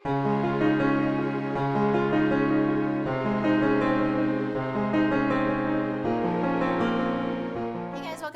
Welcome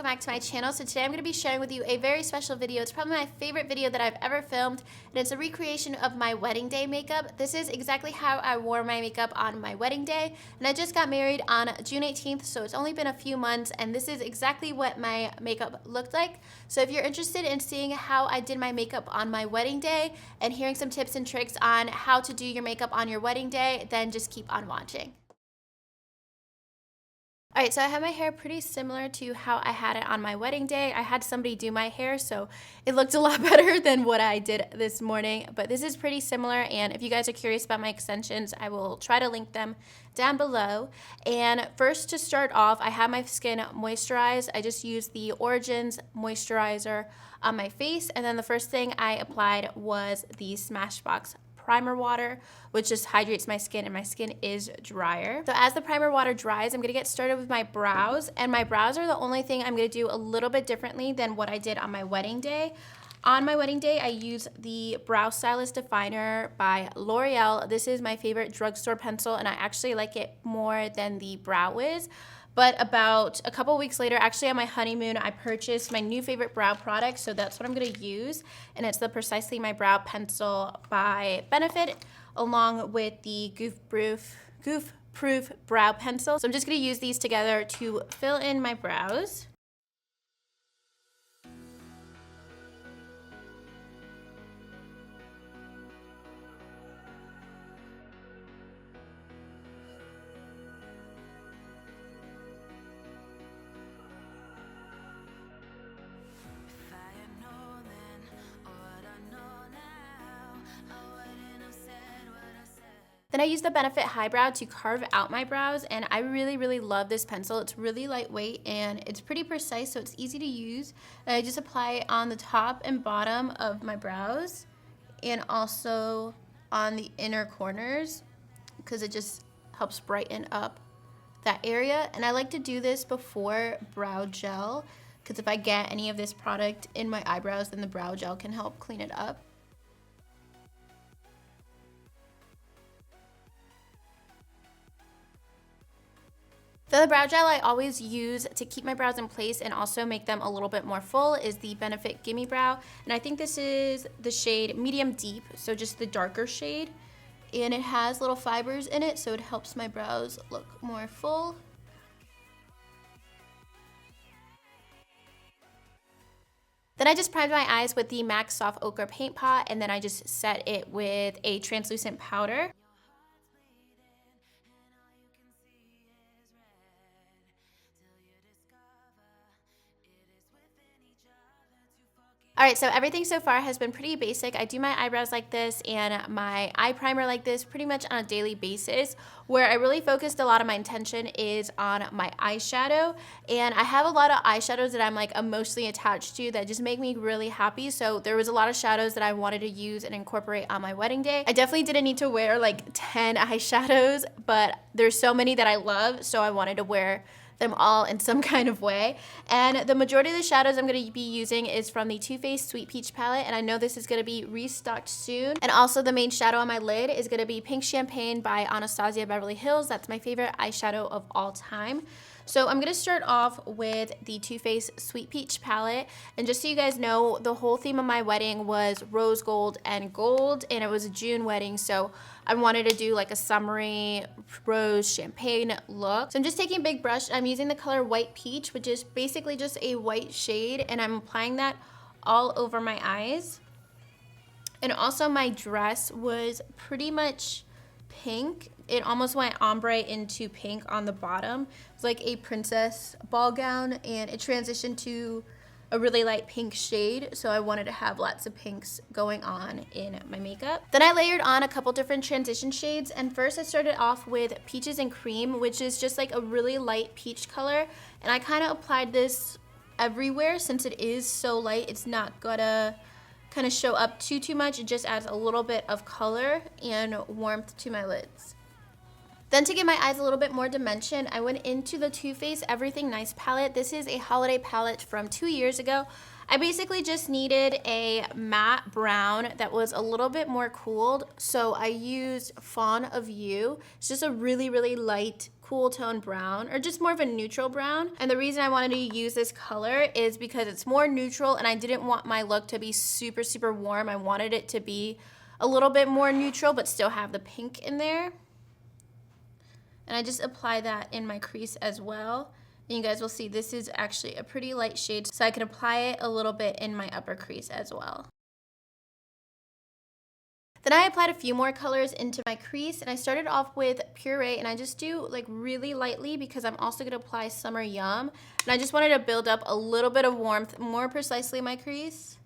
back to my channel. So today I'm going to be sharing with you a very special video. It's probably my favorite video that I've ever filmed, and it's a recreation of my wedding day makeup. This is exactly how I wore my makeup on my wedding day, and I just got married on June 18th, so it's only been a few months, and this is exactly what my makeup looked like. So if you're interested in seeing how I did my makeup on my wedding day and hearing some tips and tricks on how to do your makeup on your wedding day, then just keep on watching. Alright, so I have my hair pretty similar to how I had it on my wedding day. I had somebody do my hair, so it looked a lot better than what I did this morning. But this is pretty similar, and if you guys are curious about my extensions, I will try to link them down below. And first, to start off, I have my skin moisturized. I just used the Origins moisturizer on my face, and then the first thing I applied was the Smashbox primer water, which just hydrates my skin, and my skin is drier. So as the primer water dries, I'm gonna get started with my brows, and my brows are the only thing I'm gonna do a little bit differently than what I did on my wedding day. On my wedding day, I used the Brow Stylist Definer by L'Oreal. This is my favorite drugstore pencil, and I actually like it more than the Brow Wiz. But about a couple weeks later, actually on my honeymoon, I purchased my new favorite brow product, so that's what I'm going to use. And it's the Precisely My Brow Pencil by Benefit, along with the Goof Proof Brow Pencil. So I'm just going to use these together to fill in my brows. Then I use the Benefit Highbrow to carve out my brows, and I really love this pencil. It's really lightweight and it's pretty precise, so it's easy to use. And I just apply it on the top and bottom of my brows and also on the inner corners because it just helps brighten up that area. And I like to do this before brow gel because if I get any of this product in my eyebrows, then the brow gel can help clean it up. The other brow gel I always use to keep my brows in place and also make them a little bit more full is the Benefit Gimme Brow. And I think this is the shade Medium Deep, so just the darker shade. And it has little fibers in it, so it helps my brows look more full. Then I just primed my eyes with the MAC Soft Ochre Paint Pot, and then I just set it with a translucent powder. Alright, so everything so far has been pretty basic. I do my eyebrows like this and my eye primer like this pretty much on a daily basis. Where I really focused a lot of my attention is on my eyeshadow. And I have a lot of eyeshadows that I'm like emotionally attached to that just make me really happy. So there was a lot of shadows that I wanted to use and incorporate on my wedding day. I definitely didn't need to wear like 10 eyeshadows, but there's so many that I love, so I wanted to wear them all in some kind of way. And the majority of the shadows I'm going to be using is from the Too Faced Sweet Peach palette, and I know this is going to be restocked soon. And also the main shadow on my lid is going to be Pink Champagne by Anastasia Beverly Hills. That's my favorite eyeshadow of all time. So I'm going to start off with the Too Faced Sweet Peach palette. And just so you guys know, the whole theme of my wedding was rose gold and gold, and it was a June wedding, so I wanted to do like a summery rose champagne look. So I'm just taking a big brush. I'm using the color White Peach, which is basically just a white shade, and I'm applying that all over my eyes. And also my dress was pretty much pink. It almost went ombre into pink on the bottom. It's like a princess ball gown, and it transitioned to a really light pink shade, so I wanted to have lots of pinks going on in my makeup. Then I layered on a couple different transition shades, and first I started off with Peaches and Cream, which is just like a really light peach color, and I kind of applied this everywhere since it is so light. It's not gonna kind of show up too much. It just adds a little bit of color and warmth to my lids. Then to give my eyes a little bit more dimension, I went into the Too Faced Everything Nice palette. This is a holiday palette from 2 years ago. I basically just needed a matte brown that was a little bit more cooled, so I used Fawn of You. It's just a really, really light, cool tone brown, or just more of a neutral brown. And the reason I wanted to use this color is because it's more neutral, and I didn't want my look to be super, super warm. I wanted it to be a little bit more neutral, but still have the pink in there. And I just apply that in my crease as well. And you guys will see this is actually a pretty light shade, so I can apply it a little bit in my upper crease as well. Then I applied a few more colors into my crease, and I started off with Puree, and I just do like really lightly because I'm also going to apply Summer Yum. And I just wanted to build up a little bit of warmth more precisely in my crease.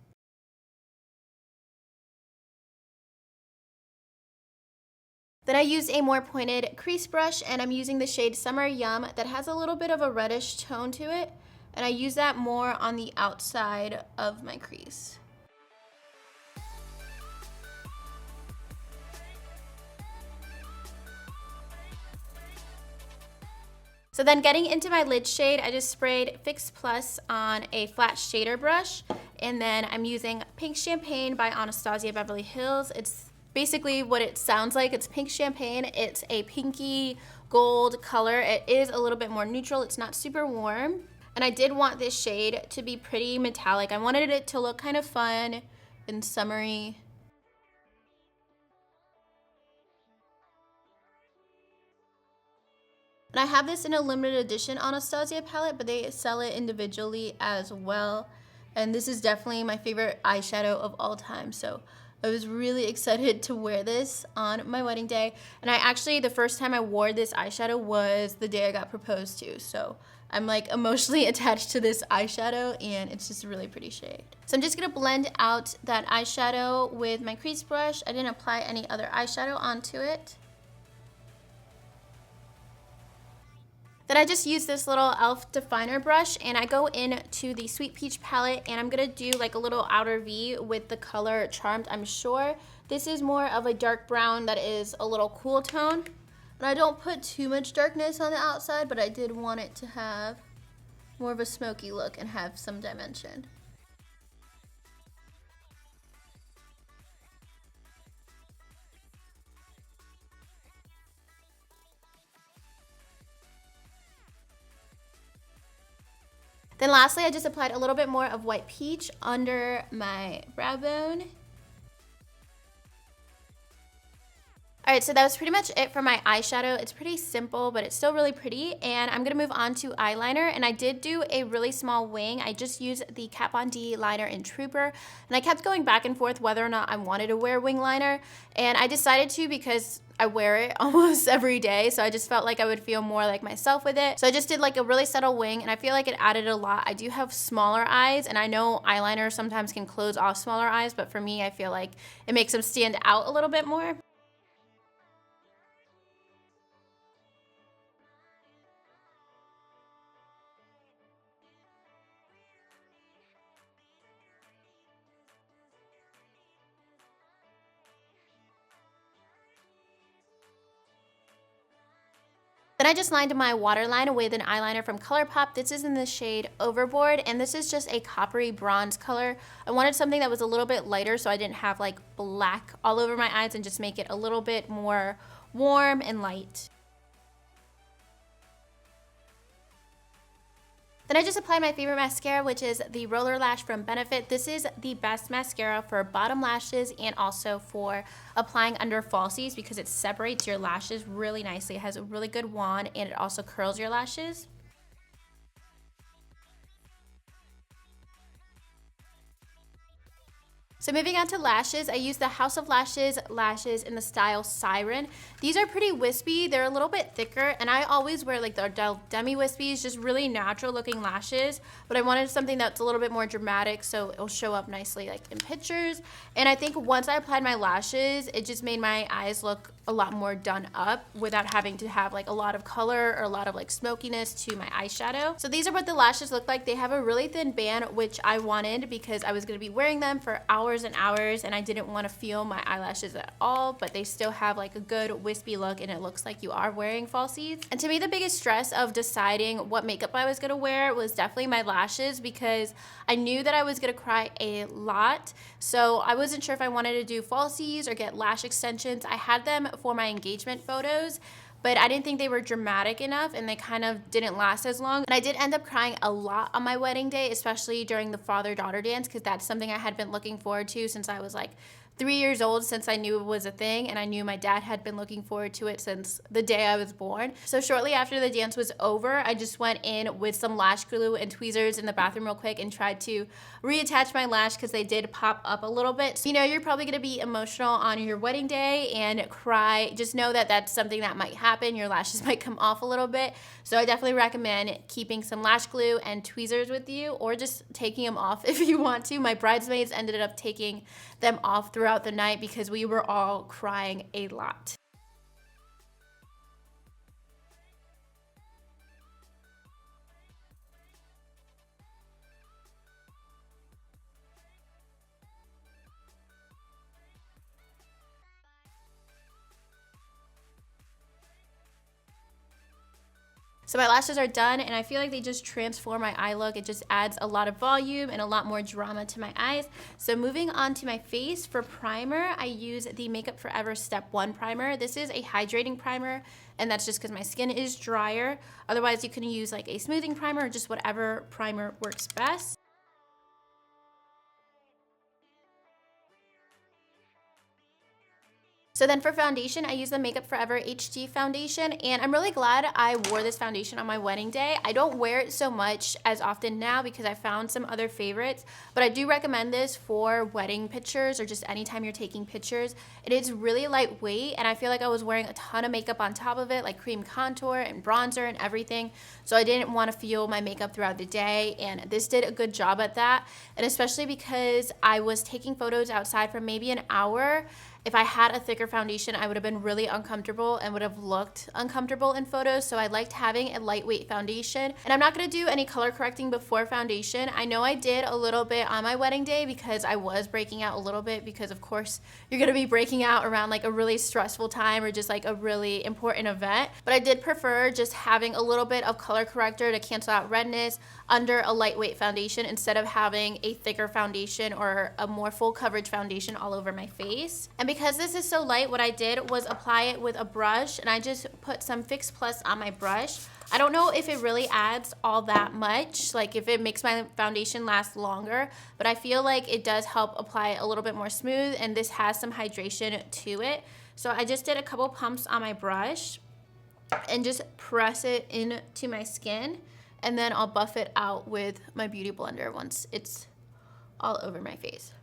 Then I used a more pointed crease brush, and I'm using the shade Summer Yum that has a little bit of a reddish tone to it, and I use that more on the outside of my crease. So then getting into my lid shade, I just sprayed Fix Plus on a flat shader brush, and then I'm using Pink Champagne by Anastasia Beverly Hills. It's basically what it sounds like. It's pink champagne. It's a pinky gold color. It is a little bit more neutral. It's not super warm. And I did want this shade to be pretty metallic. I wanted it to look kind of fun and summery. And I have this in a limited edition Anastasia palette, but they sell it individually as well. And this is definitely my favorite eyeshadow of all time. So I was really excited to wear this on my wedding day. And I actually, the first time I wore this eyeshadow was the day I got proposed to. So I'm like emotionally attached to this eyeshadow, and it's just a really pretty shade. So I'm just gonna blend out that eyeshadow with my crease brush. I didn't apply any other eyeshadow onto it. Then I just use this little e.l.f. definer brush, and I go into the Sweet Peach palette, and I'm gonna do like a little outer V with the color Charmed, I'm Sure. This is more of a dark brown that is a little cool tone. And I don't put too much darkness on the outside, but I did want it to have more of a smoky look and have some dimension. Then lastly, I just applied a little bit more of White Peach under my brow bone. All right, so that was pretty much it for my eyeshadow. It's pretty simple, but it's still really pretty. And I'm gonna move on to eyeliner. And I did do a really small wing. I just used the Kat Von D liner in Trooper. And I kept going back and forth whether or not I wanted to wear wing liner. And I decided to because I wear it almost every day. So I just felt like I would feel more like myself with it. So I just did like a really subtle wing, and I feel like it added a lot. I do have smaller eyes, and I know eyeliner sometimes can close off smaller eyes, but for me, I feel like it makes them stand out a little bit more. Then I just lined my waterline with an eyeliner from ColourPop. This is in the shade Overboard, and this is just a coppery bronze color. I wanted something that was a little bit lighter so I didn't have like black all over my eyes, and just make it a little bit more warm and light. Then I just applied my favorite mascara, which is the Roller Lash from Benefit. This is the best mascara for bottom lashes and also for applying under falsies because it separates your lashes really nicely. It has a really good wand, and it also curls your lashes. So moving on to lashes, I use the House of Lashes lashes in the style Siren. These are pretty wispy. They're a little bit thicker, and I always wear like the demi wispies, just really natural looking lashes, but I wanted something that's a little bit more dramatic so it'll show up nicely like in pictures. And I think once I applied my lashes, it just made my eyes look a lot more done up without having to have like a lot of color or a lot of like smokiness to my eyeshadow. So these are what the lashes look like. They have a really thin band, which I wanted because I was going to be wearing them for hours hours and hours and I didn't want to feel my eyelashes at all, but they still have like a good wispy look and it looks like you are wearing falsies. And to me, the biggest stress of deciding what makeup I was going to wear was definitely my lashes, because I knew that I was going to cry a lot. So I wasn't sure if I wanted to do falsies or get lash extensions. I had them for my engagement photos, but I didn't think they were dramatic enough and they kind of didn't last as long. And I did end up crying a lot on my wedding day, especially during the father-daughter dance, because that's something I had been looking forward to since I was like 3 years old, since I knew it was a thing, and I knew my dad had been looking forward to it since the day I was born. So shortly after the dance was over, I just went in with some lash glue and tweezers in the bathroom real quick and tried to reattach my lash because they did pop up a little bit. So, you know, you're probably going to be emotional on your wedding day and cry. Just know that that's something that might happen. Your lashes might come off a little bit. So I definitely recommend keeping some lash glue and tweezers with you, or just taking them off if you want to. My bridesmaids ended up taking them off throughout the night because we were all crying a lot. So my lashes are done and I feel like they just transform my eye look. It just adds a lot of volume and a lot more drama to my eyes. So moving on to my face, for primer, I use the Makeup Forever Step 1 primer. This is a hydrating primer, and that's just because my skin is drier. Otherwise, you can use like a smoothing primer or just whatever primer works best. So then for foundation, I use the Makeup Forever HD foundation, and I'm really glad I wore this foundation on my wedding day. I don't wear it so much as often now because I found some other favorites, but I do recommend this for wedding pictures or just anytime you're taking pictures. It is really lightweight, and I feel like I was wearing a ton of makeup on top of it, like cream contour and bronzer and everything, so I didn't want to feel my makeup throughout the day, and this did a good job at that. And especially because I was taking photos outside for maybe an hour, if I had a thicker foundation, I would have been really uncomfortable and would have looked uncomfortable in photos. So I liked having a lightweight foundation. And I'm not going to do any color correcting before foundation. I know I did a little bit on my wedding day because I was breaking out a little bit, because of course you're going to be breaking out around like a really stressful time or just like a really important event. But I did prefer just having a little bit of color corrector to cancel out redness under a lightweight foundation instead of having a thicker foundation or a more full coverage foundation all over my face. And because this is so light, what I did was apply it with a brush, and I just put some Fix Plus on my brush. I don't know if it really adds all that much, like if it makes my foundation last longer, but I feel like it does help apply it a little bit more smooth, and this has some hydration to it. So I just did a couple pumps on my brush and just press it into my skin, and then I'll buff it out with my beauty blender once it's all over my face.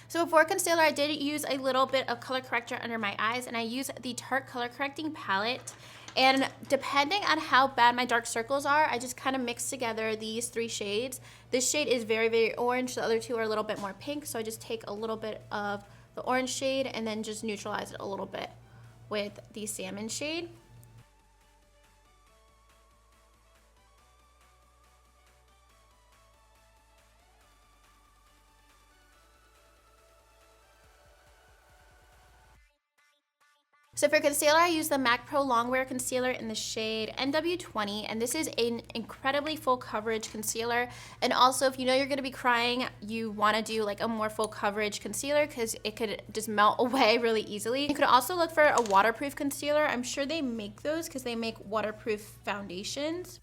So before concealer, I did use a little bit of color corrector under my eyes, and I use the Tarte color correcting palette. And depending on how bad my dark circles are, I just kind of mix together these three shades. This shade is very, very orange. The other two are a little bit more pink. So I just take a little bit of the orange shade and then just neutralize it a little bit with the salmon shade. So for concealer, I use the MAC Pro Longwear Concealer in the shade NW20, and this is an incredibly full coverage concealer. And also, if you know you're going to be crying, you want to do like a more full coverage concealer because it could just melt away really easily. You could also look for a waterproof concealer. I'm sure they make those because they make waterproof foundations.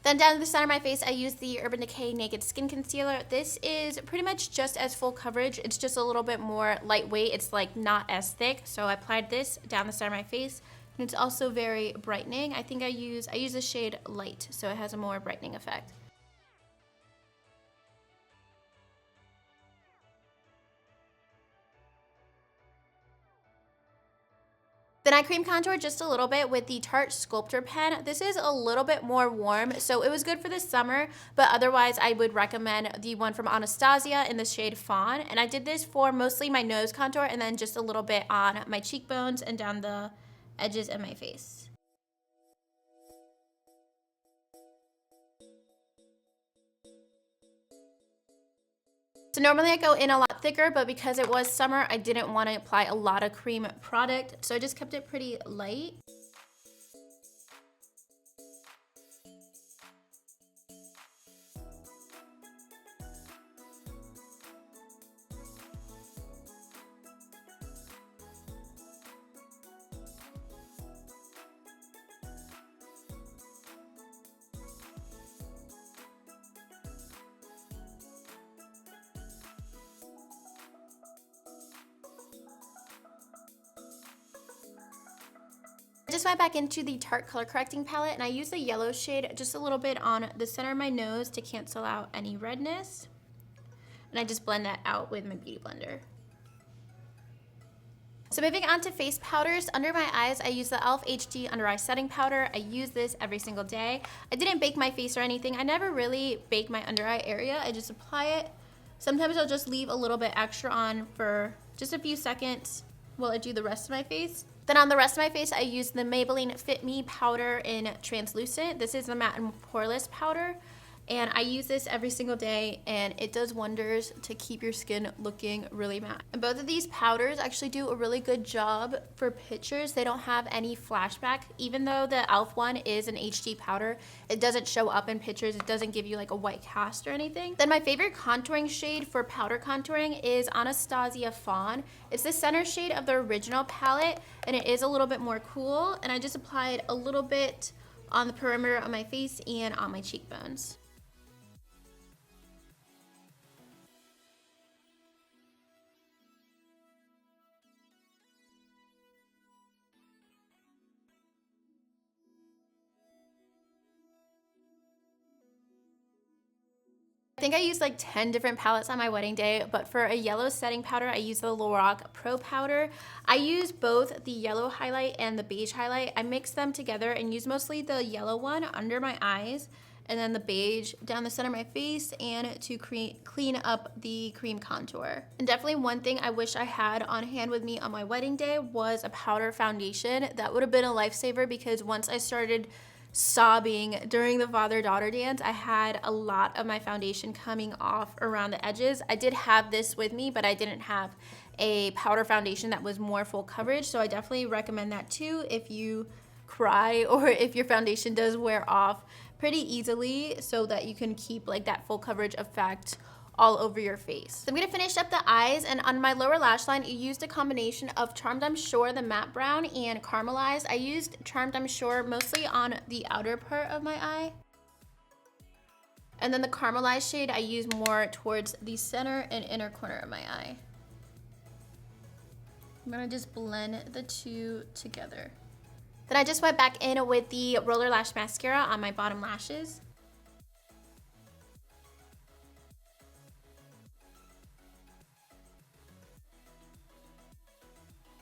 Then down the center of my face, I use the Urban Decay Naked Skin Concealer. This is pretty much just as full coverage. It's just a little bit more lightweight. It's like not as thick. So I applied this down the center of my face. And it's also very brightening. I think I use the shade Light, so it has a more brightening effect. Then I cream contour just a little bit with the Tarte Sculptor pen. This is a little bit more warm, so it was good for the summer, but otherwise I would recommend the one from Anastasia in the shade Fawn. And I did this for mostly my nose contour and then just a little bit on my cheekbones and down the edges of my face. So normally I go in a lot thicker, but because it was summer, I didn't want to apply a lot of cream product, so I just kept it pretty light. I just went back into the Tarte color correcting palette and I used the yellow shade just a little bit on the center of my nose to cancel out any redness. And I just blend that out with my beauty blender. So moving on to face powders, under my eyes I use the e.l.f. HD Under Eye Setting Powder. I use this every single day. I didn't bake my face or anything. I never really bake my under eye area. I just apply it. Sometimes I'll just leave a little bit extra on for just a few seconds while I do the rest of my face. Then on the rest of my face, I use the Maybelline Fit Me powder in translucent. This is the matte and poreless powder. And I use this every single day and it does wonders to keep your skin looking really matte. And both of these powders actually do a really good job for pictures. They don't have any flashback. Even though the e.l.f. one is an HD powder, it doesn't show up in pictures. It doesn't give you like a white cast or anything. Then my favorite contouring shade for powder contouring is Anastasia Fawn. It's the center shade of the original palette and it is a little bit more cool. And I just applied a little bit on the perimeter of my face and on my cheekbones. I think I used like 10 different palettes on my wedding day, but for a yellow setting powder, I use the Lorac Pro powder. I use both the yellow highlight and the beige highlight. I mix them together and use mostly the yellow one under my eyes and then the beige down the center of my face and to clean up the cream contour. And definitely one thing I wish I had on hand with me on my wedding day was a powder foundation. That would have been a lifesaver because once I started sobbing during the father-daughter dance, I had a lot of my foundation coming off around the edges. I did have this with me, but I didn't have a powder foundation that was more full coverage, so I definitely recommend that too if you cry or if your foundation does wear off pretty easily, so that you can keep like that full coverage effect all over your face. So I'm gonna finish up the eyes, and on my lower lash line, I used a combination of Charmed I'm Sure, the matte brown, and Caramelized. I used Charmed I'm Sure mostly on the outer part of my eye. And then the Caramelized shade I use more towards the center and inner corner of my eye. I'm gonna just blend the two together. Then I just went back in with the Roller Lash Mascara on my bottom lashes.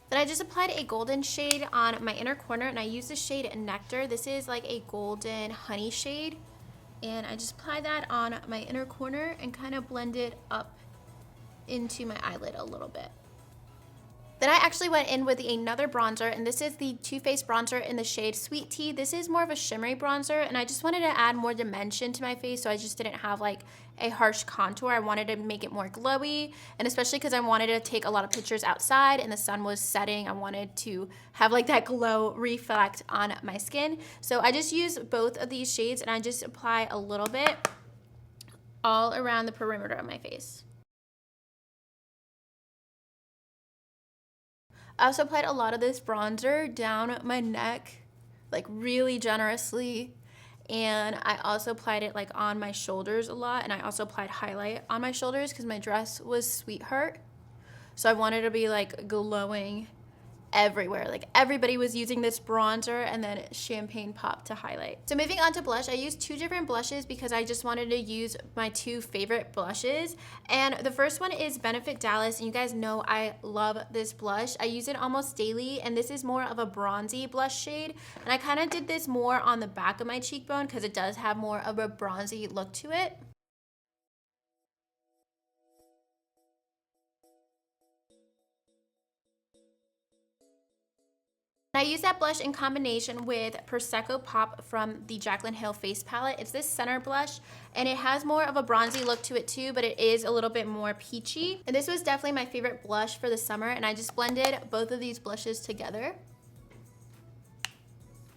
Then I just applied a golden shade on my inner corner and I used the shade Nectar. This is like a golden honey shade. And I just applied that on my inner corner and kind of blend it up into my eyelid a little bit. Then I actually went in with another bronzer, and this is the Too Faced bronzer in the shade Sweet Tea. This is more of a shimmery bronzer, and I just wanted to add more dimension to my face, so I just didn't have like a harsh contour. I wanted to make it more glowy, and especially because I wanted to take a lot of pictures outside and the sun was setting, I wanted to have like that glow reflect on my skin. So I just used both of these shades, and I just apply a little bit all around the perimeter of my face. I also applied a lot of this bronzer down my neck, like really generously. And I also applied it like on my shoulders a lot. And I also applied highlight on my shoulders because my dress was Sweetheart. So I wanted to be like glowing everywhere. Like everybody was using this bronzer and then Champagne Pop to highlight. So moving on to blush, I used 2 different blushes because I just wanted to use my 2 favorite blushes. And the first one is Benefit Dallas, and you guys know I love this blush. I use it almost daily, and this is more of a bronzy blush shade. And I kind of did this more on the back of my cheekbone because it does have more of a bronzy look to it. I use that blush in combination with Prosecco Pop from the Jaclyn Hill face palette. It's this center blush, and it has more of a bronzy look to it too, but it is a little bit more peachy. And this was definitely my favorite blush for the summer, and I just blended both of these blushes together.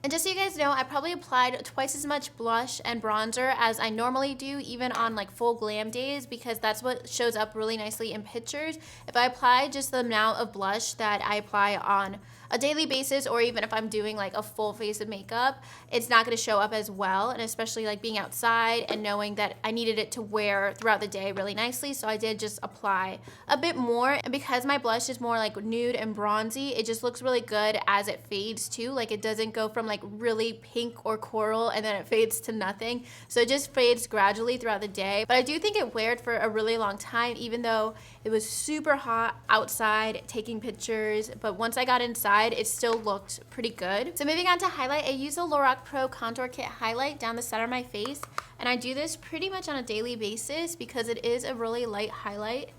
And just so you guys know, I probably applied twice as much blush and bronzer as I normally do, even on like full glam days, because that's what shows up really nicely in pictures. If I apply just the amount of blush that I apply on a daily basis, or even if I'm doing like a full face of makeup, it's not going to show up as well. And especially like being outside and knowing that I needed it to wear throughout the day really nicely, so I did just apply a bit more. And because my blush is more like nude and bronzy, it just looks really good as it fades too. Like it doesn't go from like really pink or coral and then it fades to nothing, so it just fades gradually throughout the day. But I do think it weared for a really long time, even though it was super hot outside taking pictures. But once I got inside, it still looked pretty good. So moving on to highlight, I use the Lorac Pro Contour Kit highlight down the center of my face, and I do this pretty much on a daily basis because it is a really light highlight.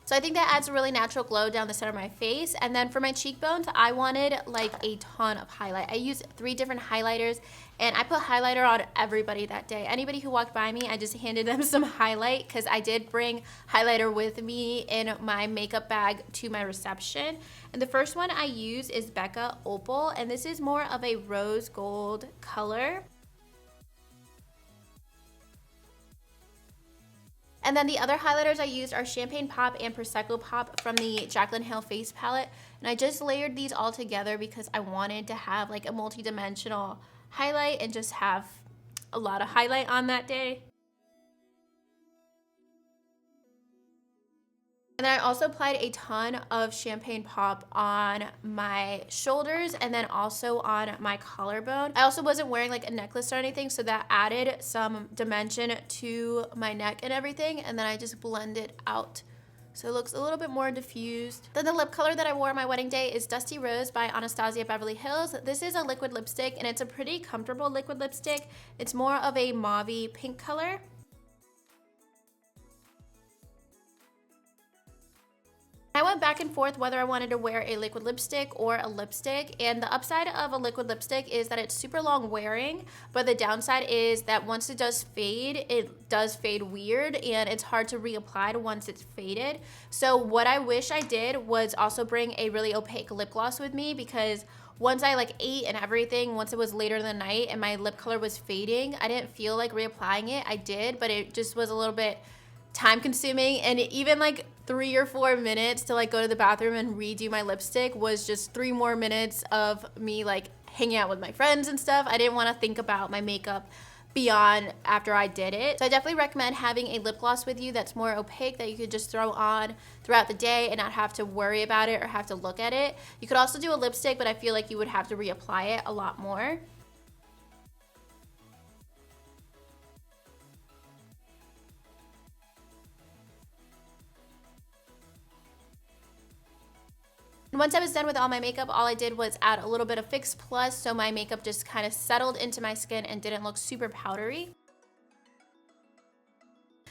So I think that adds a really natural glow down the center of my face. And then for my cheekbones, I wanted like a ton of highlight. I used 3 different highlighters, and I put highlighter on everybody that day. Anybody who walked by me, I just handed them some highlight because I did bring highlighter with me in my makeup bag to my reception. And the first one I use is Becca Opal, and this is more of a rose gold color. And then the other highlighters I used are Champagne Pop and Prosecco Pop from the Jaclyn Hill face palette. And I just layered these all together because I wanted to have like a multi-dimensional highlight and just have a lot of highlight on that day. And then I also applied a ton of Champagne Pop on my shoulders and then also on my collarbone. I also wasn't wearing like a necklace or anything, so that added some dimension to my neck and everything. And then I just blended out so it looks a little bit more diffused. Then the lip color that I wore on my wedding day is Dusty Rose by Anastasia Beverly Hills. This is a liquid lipstick, and it's a pretty comfortable liquid lipstick. It's more of a mauvey pink color. I went back and forth whether I wanted to wear a liquid lipstick or a lipstick, and the upside of a liquid lipstick is that it's super long wearing, but the downside is that once it does fade weird, and it's hard to reapply once it's faded. So what I wish I did was also bring a really opaque lip gloss with me, because once I like ate and everything, once it was later in the night and my lip color was fading, I didn't feel like reapplying it. I did, but it just was a little bit time consuming, and even like 3 or 4 minutes to like go to the bathroom and redo my lipstick was just 3 more minutes of me like hanging out with my friends and stuff. I didn't want to think about my makeup beyond after I did it. So I definitely recommend having a lip gloss with you that's more opaque, that you could just throw on throughout the day and not have to worry about it or have to look at it. You could also do a lipstick, but I feel like you would have to reapply it a lot more. And once I was done with all my makeup, all I did was add a little bit of Fix Plus, so my makeup just kind of settled into my skin and didn't look super powdery.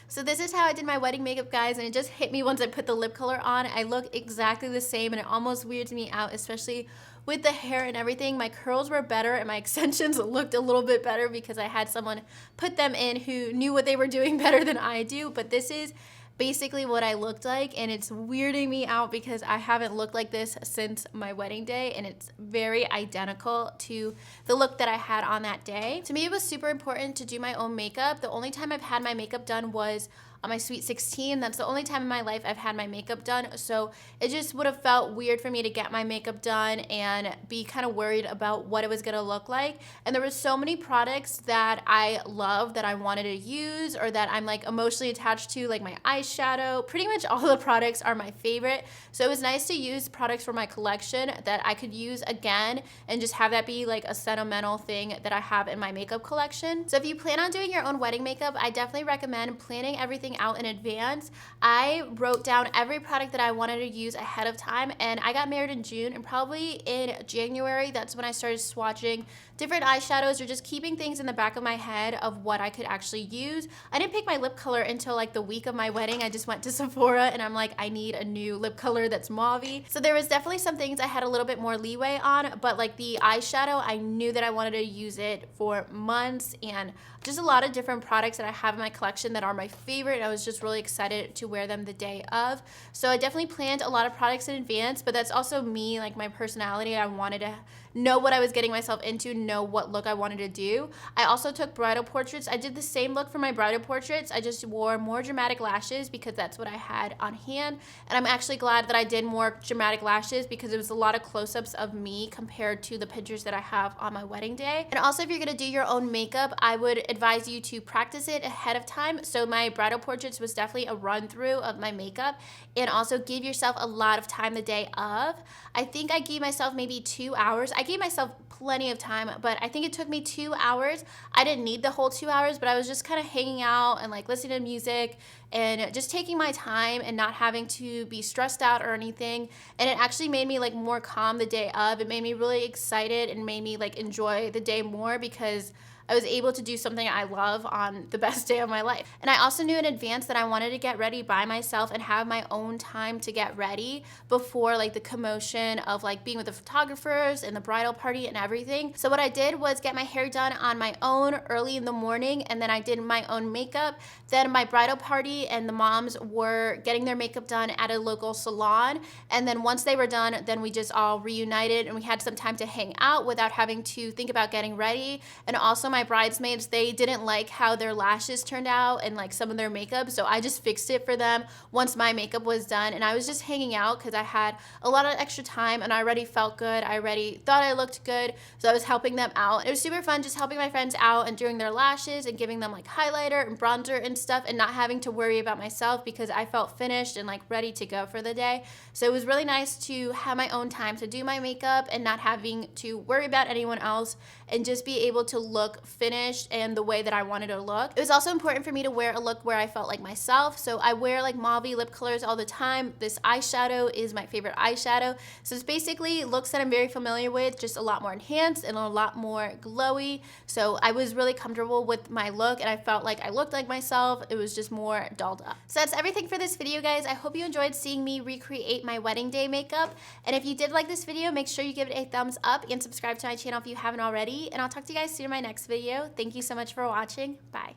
So this is how I did my wedding makeup, guys, and it just hit me once I put the lip color on. I look exactly the same, and it almost weirds me out, especially with the hair and everything. My curls were better and my extensions looked a little bit better because I had someone put them in who knew what they were doing better than I do. But this is basically what I looked like, and it's weirding me out because I haven't looked like this since my wedding day, and it's very identical to the look that I had on that day. To me, it was super important to do my own makeup. The only time I've had my makeup done was on my Sweet 16. That's the only time in my life I've had my makeup done. So it just would have felt weird for me to get my makeup done and be kind of worried about what it was going to look like. And there were so many products that I love that I wanted to use or that I'm like emotionally attached to, like my eyeshadow. Pretty much all the products are my favorite. So it was nice to use products from my collection that I could use again and just have that be like a sentimental thing that I have in my makeup collection. So if you plan on doing your own wedding makeup, I definitely recommend planning everything out in advance. I wrote down every product that I wanted to use ahead of time, and I got married in June, and probably in January, that's when I started swatching different eyeshadows or just keeping things in the back of my head of what I could actually use. I didn't pick my lip color until like the week of my wedding. I just went to Sephora and I'm like, I need a new lip color that's mauve-y. So there was definitely some things I had a little bit more leeway on, but like the eyeshadow, I knew that I wanted to use it for months, and just a lot of different products that I have in my collection that are my favorite. I was just really excited to wear them the day of. So I definitely planned a lot of products in advance, but that's also me, like my personality. I wanted to know what I was getting myself into, know what look I wanted to do. I also took bridal portraits. I did the same look for my bridal portraits. I just wore more dramatic lashes because that's what I had on hand. And I'm actually glad that I did more dramatic lashes because it was a lot of close-ups of me compared to the pictures that I have on my wedding day. And also, if you're gonna do your own makeup, I would advise you to practice it ahead of time. So my bridal portraits was definitely a run through of my makeup, and also give yourself a lot of time the day of. I think I gave myself maybe 2 hours. I gave myself plenty of time, but I think it took me 2 hours. I didn't need the whole 2 hours, but I was just kind of hanging out and like listening to music and just taking my time and not having to be stressed out or anything. And it actually made me like more calm the day of. It made me really excited and made me like enjoy the day more because I was able to do something I love on the best day of my life. And I also knew in advance that I wanted to get ready by myself and have my own time to get ready before like the commotion of like being with the photographers and the bridal party and everything. So what I did was get my hair done on my own early in the morning, and then I did my own makeup. Then my bridal party and the moms were getting their makeup done at a local salon. And then once they were done, then we just all reunited and we had some time to hang out without having to think about getting ready. And also my bridesmaids, they didn't like how their lashes turned out and like some of their makeup, so I just fixed it for them once my makeup was done. And I was just hanging out because I had a lot of extra time and I already felt good. I already thought I looked good, so I was helping them out. It was super fun just helping my friends out and doing their lashes and giving them like highlighter and bronzer and stuff, and not having to worry about myself because I felt finished and like ready to go for the day. So it was really nice to have my own time to do my makeup and not having to worry about anyone else, and just be able to look finished and the way that I wanted to look. It was also important for me to wear a look where I felt like myself. So I wear like mauve lip colors all the time. This eyeshadow is my favorite eyeshadow. So it's basically looks that I'm very familiar with, just a lot more enhanced and a lot more glowy. So I was really comfortable with my look and I felt like I looked like myself. It was just more dolled up. So that's everything for this video, guys. I hope you enjoyed seeing me recreate my wedding day makeup. And if you did like this video, make sure you give it a thumbs up and subscribe to my channel if you haven't already. And I'll talk to you guys soon in my next video. Thank you so much for watching. Bye.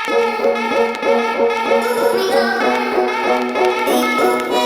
We are